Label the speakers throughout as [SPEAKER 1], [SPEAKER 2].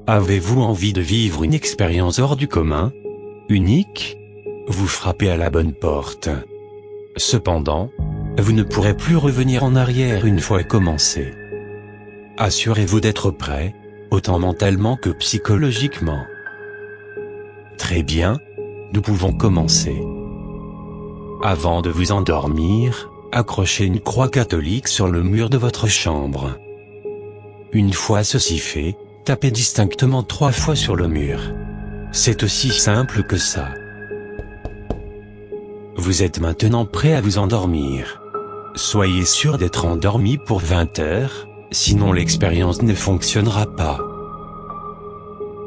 [SPEAKER 1] Avez-vous envie de vivre une expérience hors du commun, unique? Vous frappez à la bonne porte. Cependant, vous ne pourrez plus revenir en arrière une fois commencé. Assurez-vous d'être prêt, autant mentalement que psychologiquement. Très bien, nous pouvons commencer. Avant de vous endormir, accrochez une croix catholique sur le mur de votre chambre. Une fois ceci fait, tapez distinctement 3 fois sur le mur. C'est aussi simple que ça. Vous êtes maintenant prêt à vous endormir. Soyez sûr d'être endormi pour 20 heures, sinon l'expérience ne fonctionnera pas.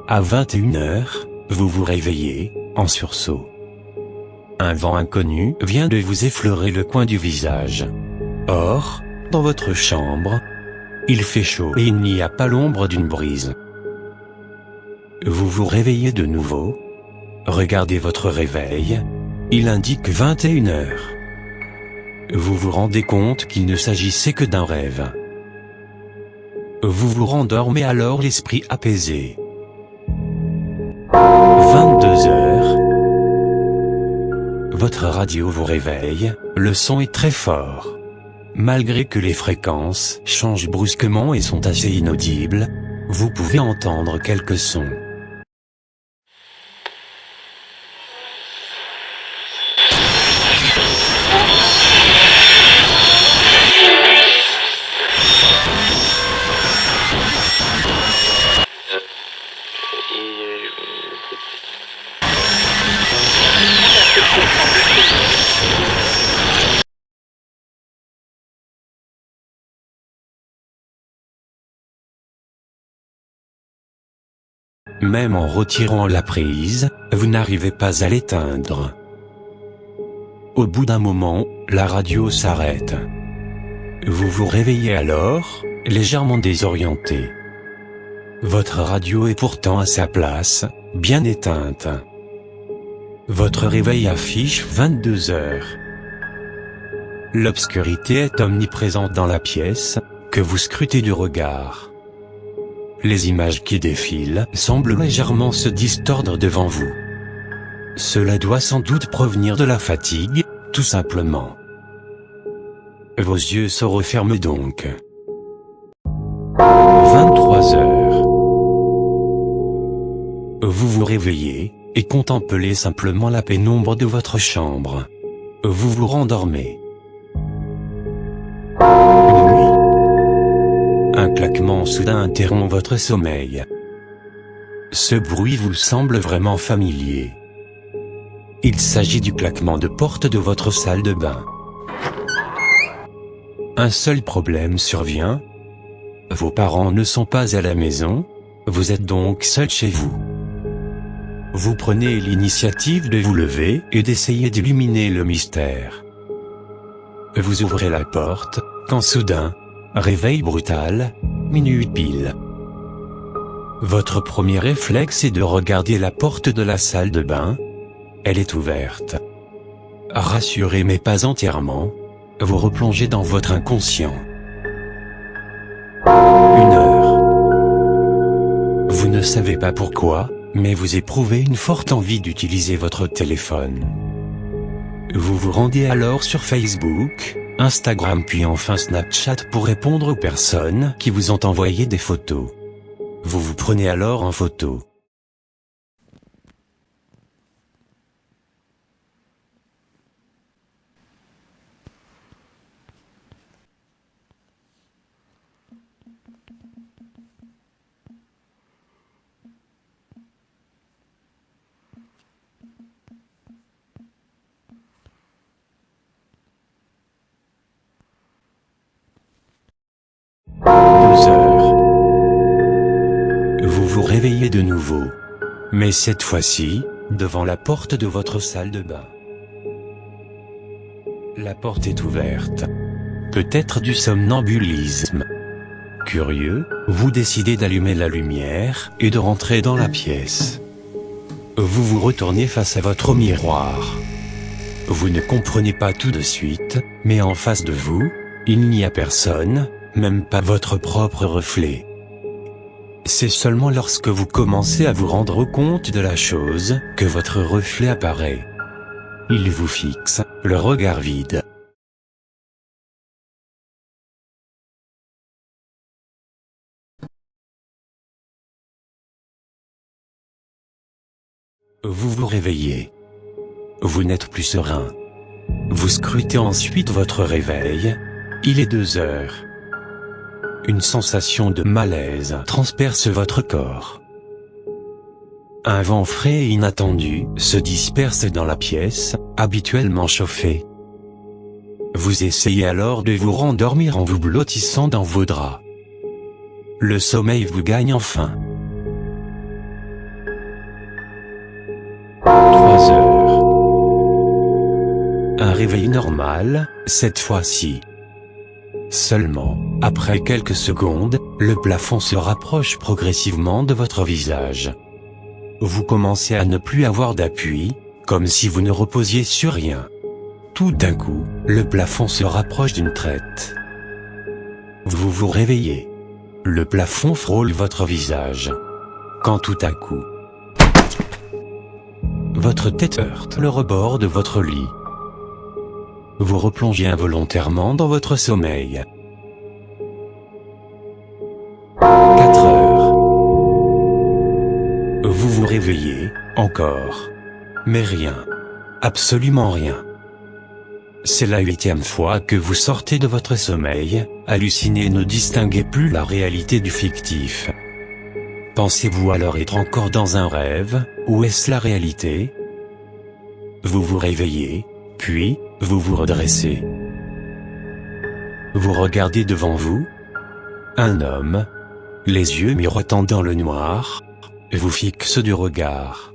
[SPEAKER 1] À 21 heures, vous vous réveillez, en sursaut. Un vent inconnu vient de vous effleurer le coin du visage. Or, dans votre chambre, il fait chaud et il n'y a pas l'ombre d'une brise. Vous vous réveillez de nouveau. Regardez votre réveil. Il indique 21 heures. Vous vous rendez compte qu'il ne s'agissait que d'un rêve. Vous vous rendormez alors l'esprit apaisé. 22 heures. Votre radio vous réveille, le son est très fort. Malgré que les fréquences changent brusquement et sont assez inaudibles, vous pouvez entendre quelques sons. Même en retirant la prise, vous n'arrivez pas à l'éteindre. Au bout d'un moment, la radio s'arrête. Vous vous réveillez alors, légèrement désorienté. Votre radio est pourtant à sa place, bien éteinte. Votre réveil affiche 22 heures. L'obscurité est omniprésente dans la pièce, que vous scrutez du regard. Les images qui défilent semblent légèrement se distordre devant vous. Cela doit sans doute provenir de la fatigue, tout simplement. Vos yeux se referment donc. 23 heures. Vous vous réveillez, et contemplez simplement la pénombre de votre chambre. Vous vous rendormez. Un claquement soudain interrompt votre sommeil. Ce bruit vous semble vraiment familier. Il s'agit du claquement de porte de votre salle de bain. Un seul problème survient. Vos parents ne sont pas à la maison, vous êtes donc seul chez vous. Vous prenez l'initiative de vous lever et d'essayer d'illuminer le mystère. Vous ouvrez la porte, quand soudain, réveil brutal, minuit pile. Votre premier réflexe est de regarder la porte de la salle de bain. Elle est ouverte. Rassuré mais pas entièrement, vous replongez dans votre inconscient. 1 heure. Vous ne savez pas pourquoi, mais vous éprouvez une forte envie d'utiliser votre téléphone. Vous vous rendez alors sur Facebook, Instagram puis enfin Snapchat pour répondre aux personnes qui vous ont envoyé des photos. Vous vous prenez alors en photo. Vous vous réveillez de nouveau. Mais cette fois-ci, devant la porte de votre salle de bain. La porte est ouverte. Peut-être du somnambulisme. Curieux, vous décidez d'allumer la lumière et de rentrer dans la pièce. Vous vous retournez face à votre miroir. Vous ne comprenez pas tout de suite, mais en face de vous, il n'y a personne, même pas votre propre reflet. C'est seulement lorsque vous commencez à vous rendre compte de la chose, que votre reflet apparaît. Il vous fixe, le regard vide. Vous vous réveillez. Vous n'êtes plus serein. Vous scrutez ensuite votre réveil. Il est 2 heures. Une sensation de malaise transperce votre corps. Un vent frais et inattendu se disperse dans la pièce, habituellement chauffée. Vous essayez alors de vous rendormir en vous blottissant dans vos draps. Le sommeil vous gagne enfin. 3 heures. Un réveil normal, cette fois-ci. Seulement, après quelques secondes, le plafond se rapproche progressivement de votre visage. Vous commencez à ne plus avoir d'appui, comme si vous ne reposiez sur rien. Tout d'un coup, le plafond se rapproche d'une traite. Vous vous réveillez. Le plafond frôle votre visage. Quand tout à coup, votre tête heurte le rebord de votre lit. Vous replongez involontairement dans votre sommeil. 4 heures. Vous vous réveillez, encore. Mais rien. Absolument rien. C'est la 8e fois que vous sortez de votre sommeil, halluciné et ne distinguez plus la réalité du fictif. Pensez-vous alors être encore dans un rêve, ou est-ce la réalité? Vous vous réveillez, puis, vous vous redressez. Vous regardez devant vous. Un homme, les yeux mirotants dans le noir, vous fixe du regard.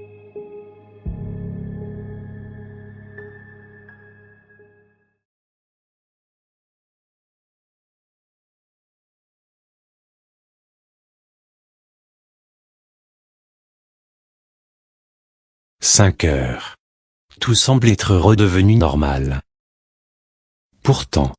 [SPEAKER 1] « 5 heures. Tout semble être redevenu normal. Pourtant,